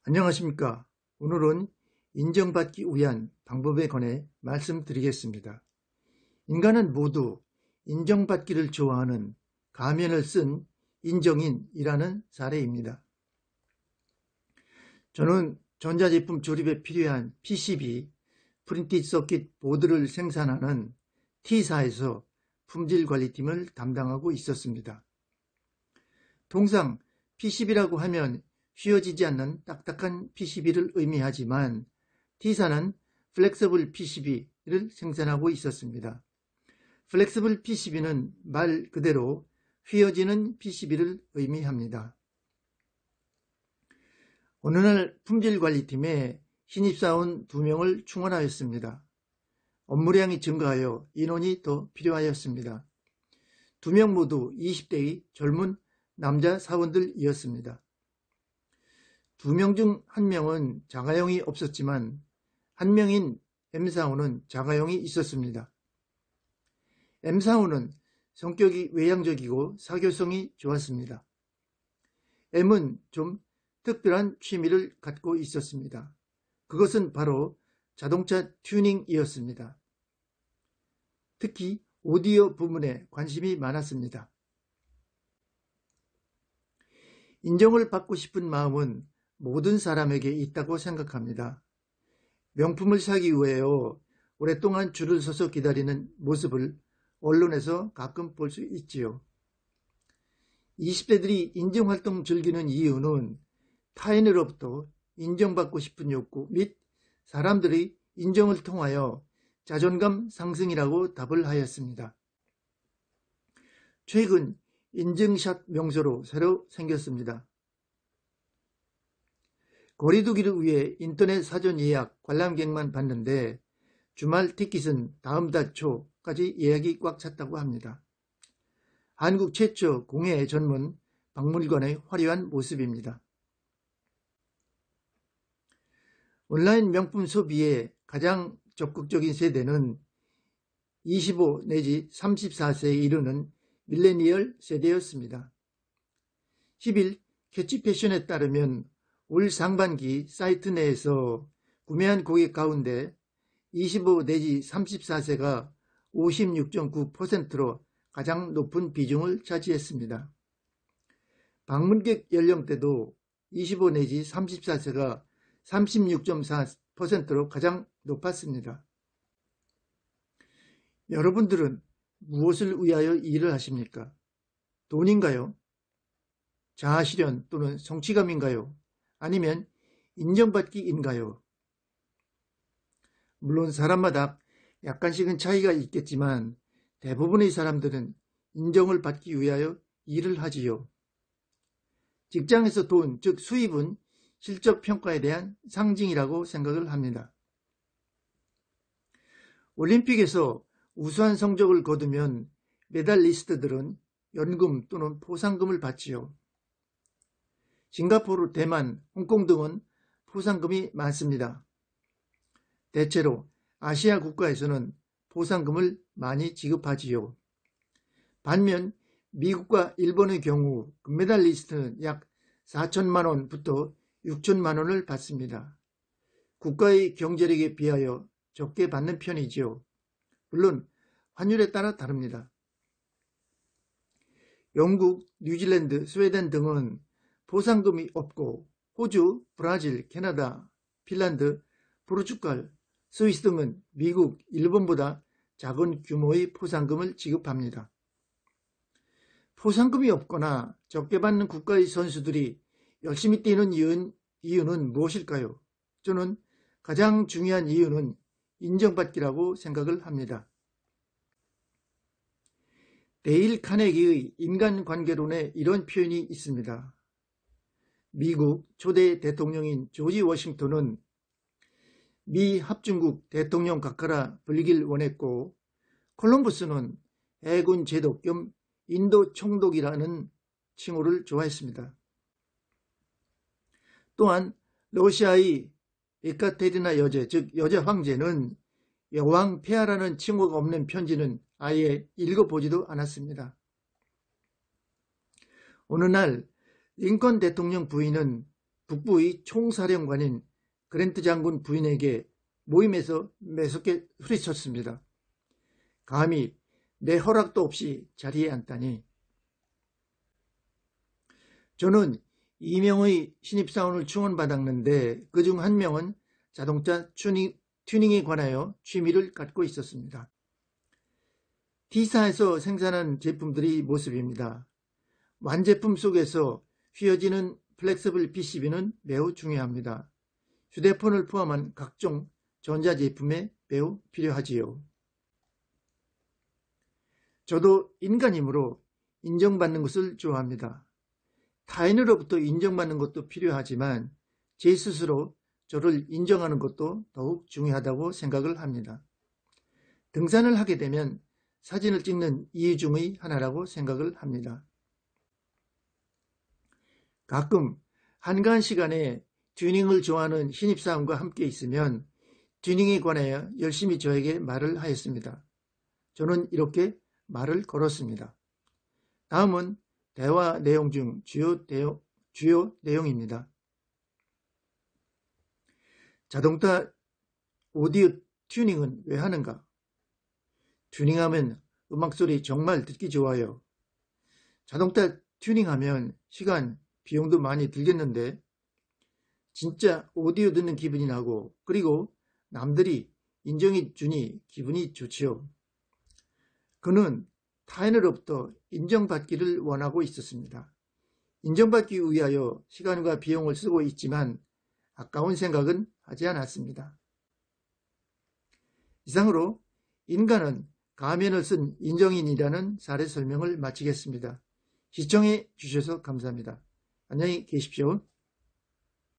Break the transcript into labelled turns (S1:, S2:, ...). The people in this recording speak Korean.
S1: 안녕하십니까. 오늘은 인정받기 위한 방법에 관해 말씀드리겠습니다. 인간은 모두 인정받기를 좋아하는 가면을 쓴 인정인이라는 사례입니다. 저는 전자제품 조립에 필요한 PCB, 프린티드 서킷 보드를 생산하는 T사에서 품질관리팀을 담당하고 있었습니다. 통상 PCB라고 하면 휘어지지 않는 딱딱한 PCB를 의미하지만 T사는 플렉서블 PCB를 생산하고 있었습니다. 플렉서블 PCB는 말 그대로 휘어지는 PCB를 의미합니다. 어느 날 품질관리팀에 신입사원 2명을 충원하였습니다. 업무량이 증가하여 인원이 더 필요하였습니다. 2명 모두 20대의 젊은 남자 사원들이었습니다. 2명 중 1명은 자가용이 없었지만 1명인 M사원은 자가용이 있었습니다. M사원은 성격이 외향적이고 사교성이 좋았습니다. M은 좀 특별한 취미를 갖고 있었습니다. 그것은 바로 자동차 튜닝이었습니다. 특히 오디오 부문에 관심이 많았습니다. 인정을 받고 싶은 마음은 모든 사람에게 있다고 생각합니다. 명품을 사기 위해요 오랫동안 줄을 서서 기다리는 모습을 언론에서 가끔 볼 수 있지요. 20대들이 인정활동 즐기는 이유는 타인으로부터 인정받고 싶은 욕구 및 사람들의 인정을 통하여 자존감 상승이라고 답을 하였습니다. 최근 인증샷 명소로 새로 생겼습니다. 거리두기를 위해 인터넷 사전 예약 관람객만 받는데 주말 티켓은 다음 달 초까지 예약이 꽉 찼다고 합니다. 한국 최초 공예 전문 박물관의 화려한 모습입니다. 온라인 명품 소비에 가장 적극적인 세대는 25 내지 34세에 이르는 밀레니얼 세대였습니다. 10일 캐치패션에 따르면 올 상반기 사이트 내에서 구매한 고객 가운데 25 내지 34세가 56.9%로 가장 높은 비중을 차지했습니다. 방문객 연령대도 25 내지 34세가 36.4%로 가장 높았습니다. 여러분들은 무엇을 위하여 일을 하십니까? 돈인가요? 자아실현 또는 성취감인가요? 아니면 인정받기인가요? 물론 사람마다 약간씩은 차이가 있겠지만 대부분의 사람들은 인정을 받기 위하여 일을 하지요. 직장에서 돈, 즉 수입은 실적 평가에 대한 상징이라고 생각을 합니다. 올림픽에서 우수한 성적을 거두면 메달리스트들은 연금 또는 포상금을 받지요. 싱가포르, 대만, 홍콩 등은 포상금이 많습니다. 대체로 아시아 국가에서는 포상금을 많이 지급하지요. 반면 미국과 일본의 경우 금메달리스트는 약 4천만 원부터 6천만 원을 받습니다. 국가의 경제력에 비하여 적게 받는 편이지요. 물론 환율에 따라 다릅니다. 영국, 뉴질랜드, 스웨덴 등은 포상금이 없고 호주, 브라질, 캐나다, 핀란드, 포르투갈, 스위스 등은 미국, 일본보다 작은 규모의 포상금을 지급합니다. 포상금이 없거나 적게 받는 국가의 선수들이 열심히 뛰는 이유는 무엇일까요? 저는 가장 중요한 이유는 인정받기라고 생각을 합니다. 데일 카네기의 인간관계론에 이런 표현이 있습니다. 미국 초대 대통령인 조지 워싱턴은 미 합중국 대통령 각하라 불리길 원했고 콜럼버스는 해군 제독 겸 인도 총독이라는 칭호를 좋아했습니다. 또한 러시아의 에카테리나 여제, 즉 여자 황제는 여왕 폐하라는 칭호가 없는 편지는 아예 읽어보지도 않았습니다. 어느 날 링컨 대통령 부인은 북부의 총사령관인 그랜트 장군 부인에게 모임에서 매섭게 후리쳤습니다. 감히 내 허락도 없이 자리에 앉다니. 저는 2명의 신입사원을 충원받았는데 그중 1명은 자동차 튜닝에 관하여 취미를 갖고 있었습니다. T사에서 생산한 제품들의 모습입니다. 완제품 속에서 휘어지는 플렉서블 PCB는 매우 중요합니다. 휴대폰을 포함한 각종 전자제품에 매우 필요하지요. 저도 인간이므로 인정받는 것을 좋아합니다. 타인으로부터 인정받는 것도 필요하지만 제 스스로 저를 인정하는 것도 더욱 중요하다고 생각을 합니다. 등산을 하게 되면 사진을 찍는 이유 중의 하나라고 생각을 합니다. 가끔 한가한 시간에 튜닝을 좋아하는 신입사원과 함께 있으면 튜닝에 관하여 열심히 저에게 말을 하였습니다. 저는 이렇게 말을 걸었습니다. 다음은 대화 내용 중 주요 내용입니다. 자동차 오디오 튜닝은 왜 하는가? 튜닝하면 음악소리 정말 듣기 좋아요. 자동차 튜닝하면 시간, 비용도 많이 들겠는데 진짜 오디오 듣는 기분이 나고 그리고 남들이 인정해 주니 기분이 좋지요. 그는 타인으로부터 인정받기를 원하고 있었습니다. 인정받기 위하여 시간과 비용을 쓰고 있지만 아까운 생각은 하지 않았습니다. 이상으로 인간은 가면을 쓴 인정인이라는 사례 설명을 마치겠습니다. 시청해 주셔서 감사합니다. 안녕히 계십시오.